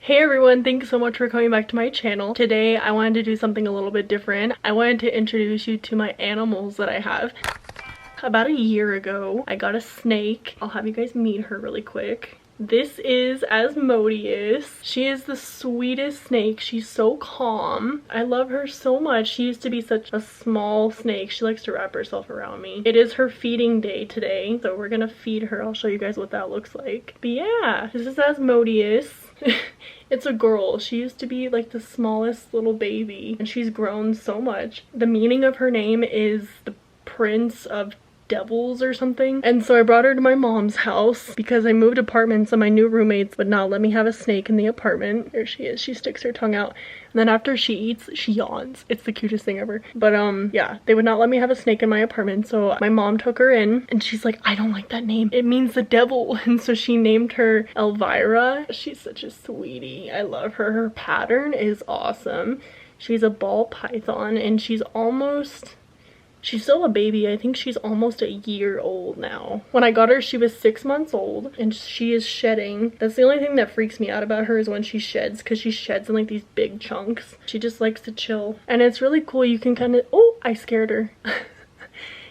Hey everyone, thanks so much for coming back to my channel. Today I wanted to do something a little bit different. I wanted to introduce you to my animals that I have. About a year ago, I got a snake. I'll have you guys meet her really quick. This is Asmodeus. She is the sweetest snake. She's so calm. I love her so much. She used to be such a small snake. She likes to wrap herself around me. It is her feeding day today, so we're gonna feed her. I'll show you guys what that looks like. But yeah, this is Asmodeus. It's a girl. She used to be like the smallest little baby, and she's grown so much. The meaning of her name is the Prince of Devils or something. And so I brought her to my mom's house because I moved apartments and my new roommates would not let me have a snake in the apartment. There she is. She sticks her tongue out. And then after she eats, she yawns. It's the cutest thing ever. But yeah, they would not let me have a snake in my apartment. So my mom took her in and she's like, I don't like that name. It means the devil. And so she named her Elvira. She's such a sweetie. I love her. Her pattern is awesome. She's a ball python and she's still a baby. I think she's almost a year old now. When I got her, she was 6 months old and she is shedding. That's the only thing that freaks me out about her, is when she sheds, because she sheds in like these big chunks. She just likes to chill. And it's really cool. You can kind of, oh, I scared her.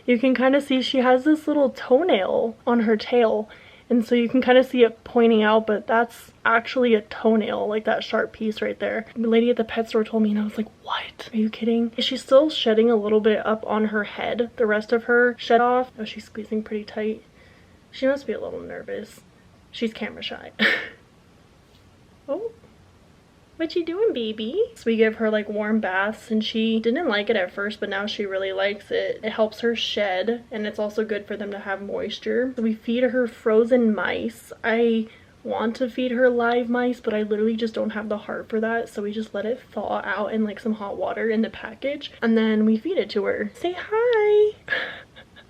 You can kind of see she has this little toenail on her tail. And so you can kind of see it pointing out, but that's actually a toenail, like that sharp piece right there. The lady at the pet store told me and I was like, what? Are you kidding? She's still shedding a little bit up on her head. The rest of her shed off. Oh, she's squeezing pretty tight. She must be a little nervous. She's camera shy. Oh. What you doing, baby? So we give her like warm baths and she didn't like it at first, but now she really likes it. It helps her shed and it's also good for them to have moisture. So we feed her frozen mice. I want to feed her live mice, but I literally just don't have the heart for that. So we just let it thaw out in like some hot water in the package and then we feed it to her. Say hi.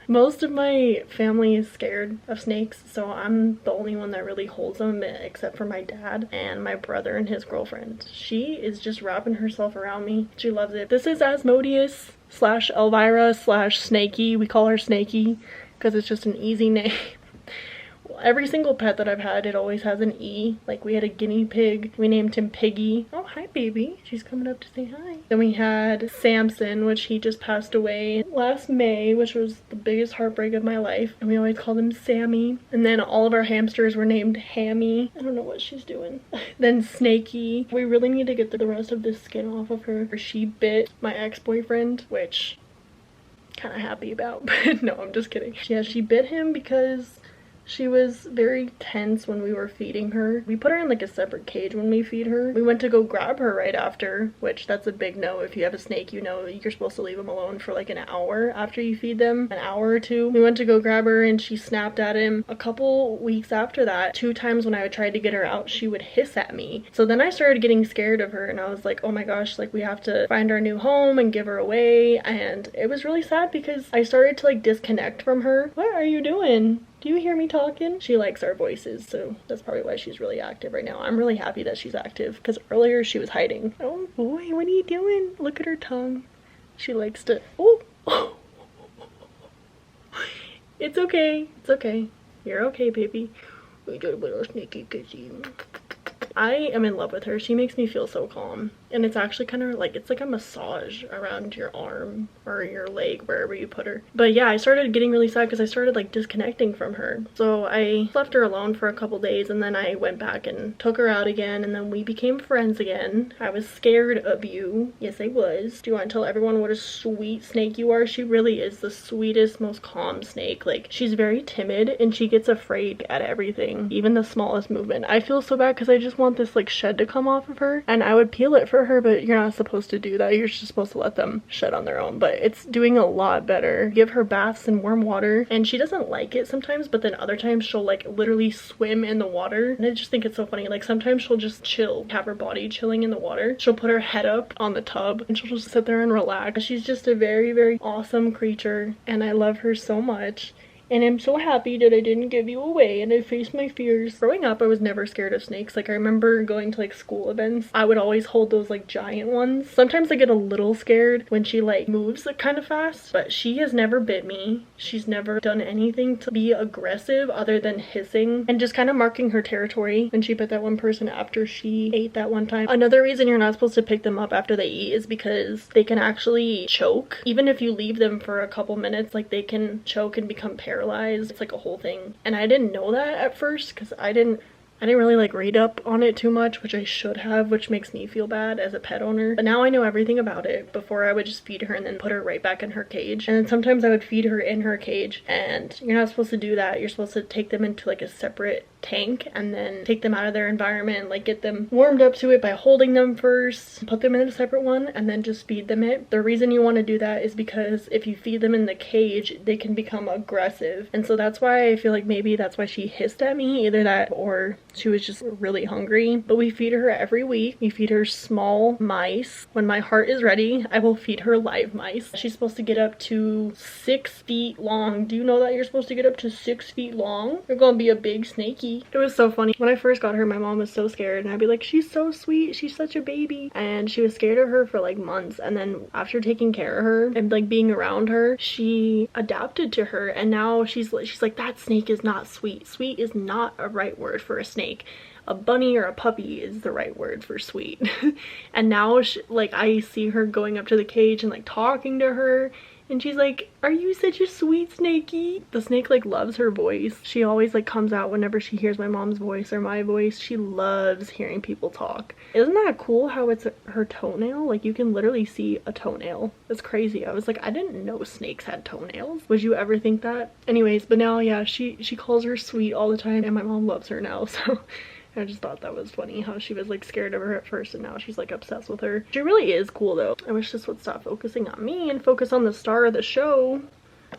Most of my family is scared of snakes, so I'm the only one that really holds them, except for my dad and my brother and his girlfriend. She is just wrapping herself around me. She loves it. This is Asmodeus / Elvira / Snakey. We call her Snakey because it's just an easy name. Every single pet that I've had, it always has an E. Like we had a guinea pig. We named him Piggy. Oh, hi, baby. She's coming up to say hi. Then we had Samson, which he just passed away last May, which was the biggest heartbreak of my life. And we always called him Sammy. And then all of our hamsters were named Hammy. I don't know what she's doing. Then Snakey. We really need to get the rest of this skin off of her. She bit my ex-boyfriend, which I'm kind of happy about. But no, I'm just kidding. Yeah, she bit him because she was very tense when we were feeding her. We put her in like a separate cage when we feed her. We went to go grab her right after, which that's a big no. If you have a snake, you know you're supposed to leave them alone for like an hour after you feed them, an hour or two. We went to go grab her and she snapped at him. A couple weeks after that, 2 times when I tried to get her out, she would hiss at me. So then I started getting scared of her and I was like, oh my gosh, like we have to find our new home and give her away. And it was really sad because I started to like disconnect from her. What are you doing? Do you hear me talking? She likes our voices, so that's probably why she's really active right now. I'm really happy that she's active because earlier she was hiding. Oh boy, what are you doing? Look at her tongue. She likes to, oh. It's okay. It's okay. You're okay, baby. We got a little sneaky kissy. I am in love with her. She makes me feel so calm. And it's actually kind of like, it's like a massage around your arm or your leg, wherever you put her. But yeah, I started getting really sad because I started like disconnecting from her. So I left her alone for a couple days and then I went back and took her out again and then we became friends again. I was scared of you. Yes, I was. Do you want to tell everyone what a sweet snake you are? She really is the sweetest, most calm snake. Like, she's very timid and she gets afraid at everything, even the smallest movement. I feel so bad because I just want this like shed to come off of her and I would peel it for her, but you're not supposed to do that. You're just supposed to let them shed on their own. But it's doing a lot better. Give her baths in warm water and she doesn't like it sometimes, but then other times she'll like literally swim in the water. And I just think it's so funny. Like sometimes she'll just chill, have her body chilling in the water. She'll put her head up on the tub and she'll just sit there and relax. She's just a very, very awesome creature and I love her so much. And I'm so happy that I didn't give you away and I faced my fears. Growing up, I was never scared of snakes. Like, I remember going to like school events. I would always hold those like giant ones. Sometimes I get a little scared when she like moves like kind of fast, but she has never bit me. She's never done anything to be aggressive other than hissing and just kind of marking her territory. And she bit that one person after she ate that one time. Another reason you're not supposed to pick them up after they eat is because they can actually choke. Even if you leave them for a couple minutes, like they can choke and become paralyzed. It's like a whole thing. And I didn't know that at first because I didn't really like read up on it too much, which I should have, which makes me feel bad as a pet owner. But now I know everything about it. Before I would just feed her and then put her right back in her cage. And then sometimes I would feed her in her cage, and you're not supposed to do that. You're supposed to take them into like a separate tank and then take them out of their environment, like get them warmed up to it by holding them first, put them in a separate one, and then just feed them it. The reason you want to do that is because if you feed them in the cage, they can become aggressive. And so that's why I feel like maybe that's why she hissed at me, either that or she was just really hungry. But we feed her every week. We feed her small mice. When my heart is ready, I will feed her live mice. She's supposed to get up to 6 feet long. Do you know that you're supposed to get up to 6 feet long? You're gonna be a big snaky. It was so funny. When I first got her, my mom was so scared, and I'd be like, she's so sweet, she's such a baby. And she was scared of her for like months, and then after taking care of her and like being around her, she adapted to her, and now she's like, that snake is not sweet. Sweet is not a right word for a snake. A bunny or a puppy is the right word for sweet. And now like I see her going up to the cage and like talking to her, and she's like, are you such a sweet snakey? The snake like loves her voice. She always like comes out whenever she hears my mom's voice or my voice. She loves hearing people talk. Isn't that cool how it's her toenail? Like you can literally see a toenail. It's crazy. I was like, I didn't know snakes had toenails. Would you ever think that? Anyways, but now yeah, she calls her sweet all the time, and my mom loves her now, so I just thought that was funny how she was like scared of her at first and now she's like obsessed with her. She really is cool though. I wish this would stop focusing on me and focus on the star of the show.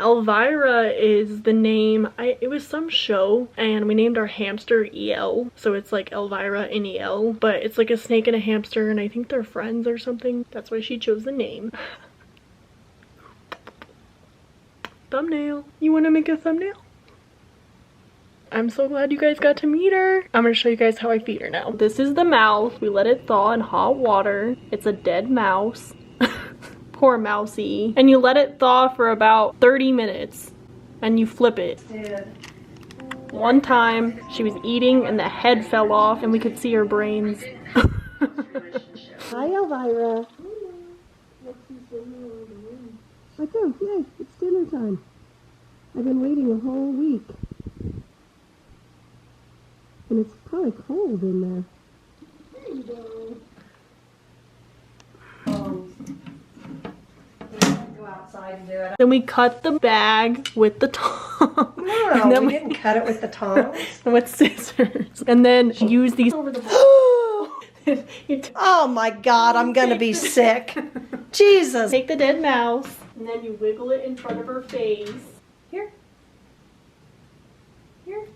Elvira is the name. It was some show and we named our hamster El. So it's like Elvira and El, but it's like a snake and a hamster, and I think they're friends or something. That's why she chose the name. Thumbnail. You want to make a thumbnail? I'm so glad you guys got to meet her. I'm gonna show you guys how I feed her now. This is the mouse. We let it thaw in hot water. It's a dead mouse. Poor mousey. And you let it thaw for about 30 minutes. And you flip it. One time, she was eating and the head fell off and we could see her brains. Hi, Elvira. Let's go. Yay, it's dinner time. I've been waiting a whole week. And it's probably cold in there. There you go. Go outside and do it. Then we cut the bag with the tongs. No, And then we didn't cut it with the tongs. with scissors. And then use these over the Oh my God, I'm gonna be sick. Jesus. Take the dead mouse and then you wiggle it in front of her face. Here. Here.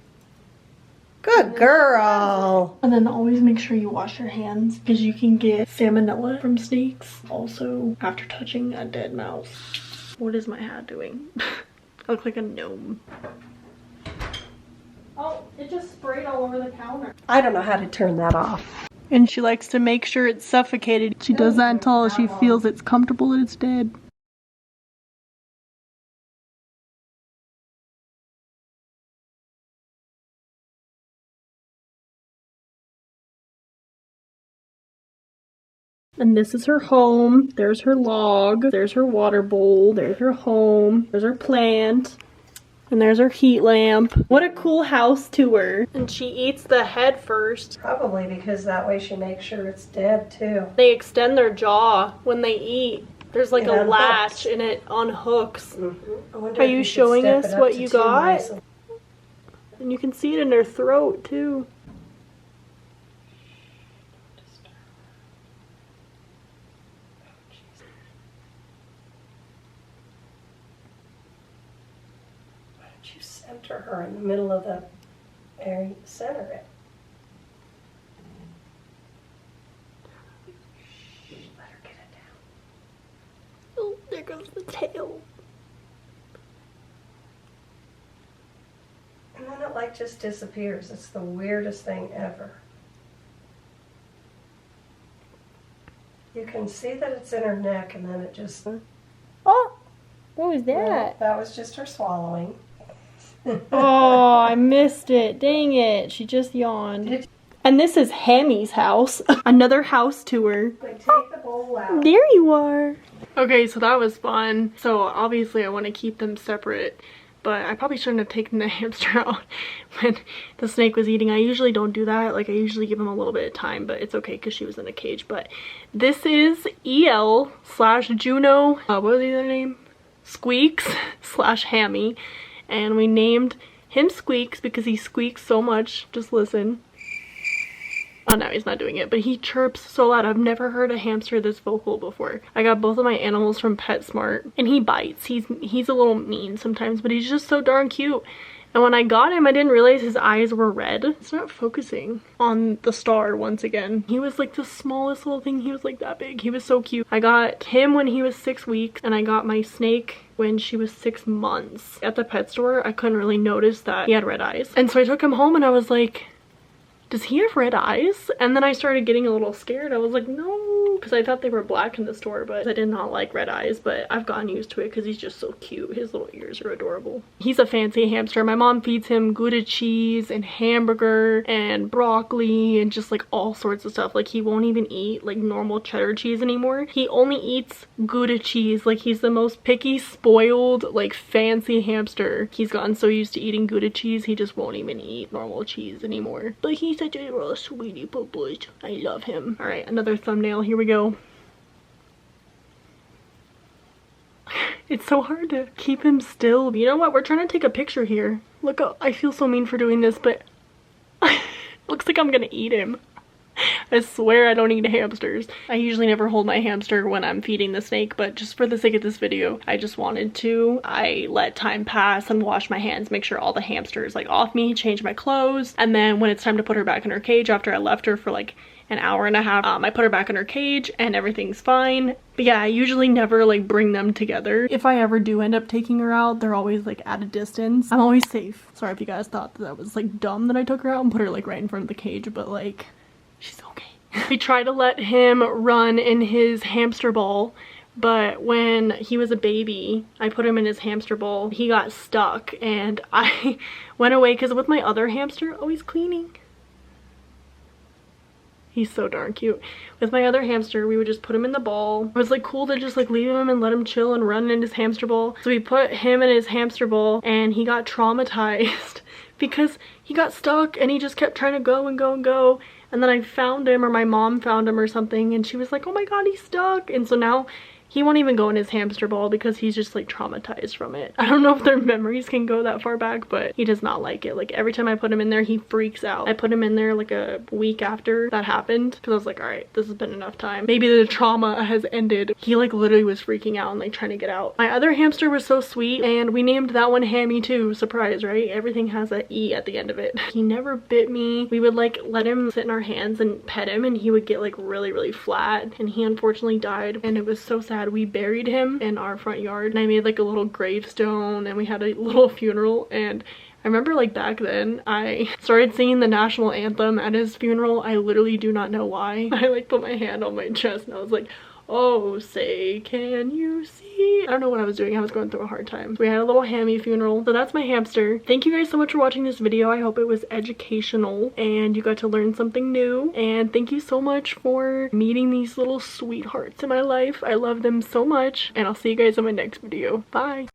Good girl. And then always make sure you wash your hands because you can get salmonella from snakes also after touching a dead mouse. What is my hat doing? I look like a gnome. Oh, it just sprayed all over the counter. I don't know how to turn that off. And she likes to make sure it's suffocated. She does that until she feels it's comfortable that it's dead. And this is her home. There's her log. There's her water bowl. There's her home. There's her plant. And there's her heat lamp. What a cool house tour. And she eats the head first. Probably because that way she makes sure it's dead too. They extend their jaw when they eat. There's like It a unhooks. latch and it unhooks. I wonder Are if you could showing step us it up what to you 2 got? mice. And you can see it in their throat too. Why don't you center her in the middle of the area? Center it. Let her get it down. Oh, there goes the tail. light just disappears. It's the weirdest thing ever. You can see that it's in her neck, and then it just... Oh! What was that? Well, that was just her swallowing. Oh, I missed it. Dang it. She just yawned. And this is Hammy's house. Another house tour. Like, take the bowl out. There you are. Okay, so that was fun. So obviously I want to keep them separate, but I probably shouldn't have taken the hamster out when the snake was eating. I usually don't do that. Like, I usually give him a little bit of time, but it's okay because she was in a cage. But this is EL/Juno. What was the other name? Squeaks/Hammy. And we named him Squeaks because he squeaks so much. Just listen. Oh, now he's not doing it, but he chirps so loud. I've never heard a hamster this vocal before. I got both of my animals from PetSmart, and he bites. He's a little mean sometimes, but he's just so darn cute. And when I got him, I didn't realize his eyes were red. It's not focusing on the star once again. He was like the smallest little thing. He was like that big. He was so cute. I got him when he was 6 weeks, and I got my snake when she was 6 months. At the pet store, I couldn't really notice that he had red eyes. And so I took him home and I was like, does he have red eyes? And then I started getting a little scared. I was like, no, because I thought they were black in the store, but I did not like red eyes, but I've gotten used to it because he's just so cute. His little ears are adorable. He's a fancy hamster. My mom feeds him Gouda cheese and hamburger and broccoli and just like all sorts of stuff. Like, he won't even eat like normal cheddar cheese anymore. He only eats Gouda cheese. Like, he's the most picky, spoiled, like fancy hamster. He's gotten so used to eating Gouda cheese, he just won't even eat normal cheese anymore. But he's such a little sweetie purplish. I love him. All right, another thumbnail. Here we go. It's so hard to keep him still. You know what? We're trying to take a picture here. Look, I feel so mean for doing this, but looks like I'm gonna eat him. I swear I don't eat hamsters. I usually never hold my hamster when I'm feeding the snake, but just for the sake of this video, I just wanted to. I let time pass and wash my hands, make sure all the hamsters like off me, change my clothes, and then when it's time to put her back in her cage after I left her for like an hour and a half, I put her back in her cage and everything's fine. But yeah, I usually never like bring them together. If I ever do end up taking her out, they're always like at a distance. I'm always safe. Sorry if you guys thought that was like dumb that I took her out and put her like right in front of the cage, but like, she's okay. We try to let him run in his hamster ball, but when he was a baby, I put him in his hamster ball. He got stuck and I went away because with my other hamster, oh, he's cleaning. He's so darn cute. With my other hamster, we would just put him in the ball. It was like cool to just like leave him and let him chill and run in his hamster ball. So we put him in his hamster ball and he got traumatized because he got stuck and he just kept trying to go and go and go. And then I found him, or my mom found him or something, and she was like, oh my god, he's stuck. And so now he won't even go in his hamster ball because he's just like traumatized from it. I don't know if their memories can go that far back, but he does not like it. Like, every time I put him in there, he freaks out. I put him in there like a week after that happened because I was like, all right, this has been enough time. Maybe the trauma has ended. He like literally was freaking out and like trying to get out. My other hamster was so sweet and we named that one Hammy too. Surprise, right? Everything has an E at the end of it. He never bit me. We would like let him sit in our hands and pet him and he would get like really flat, and he unfortunately died and it was so sad. We buried him in our front yard and I made like a little gravestone and we had a little funeral. And I remember like back then I started singing the national anthem at his funeral. I literally do not know why. I like put my hand on my chest and I was like, oh, say can you see? I don't know what I was doing. I was going through a hard time. We had a little Hammy funeral. So that's my hamster. Thank you guys so much for watching this video. I hope it was educational and you got to learn something new. And thank you so much for meeting these little sweethearts in my life. I love them so much. And I'll see you guys in my next video. Bye.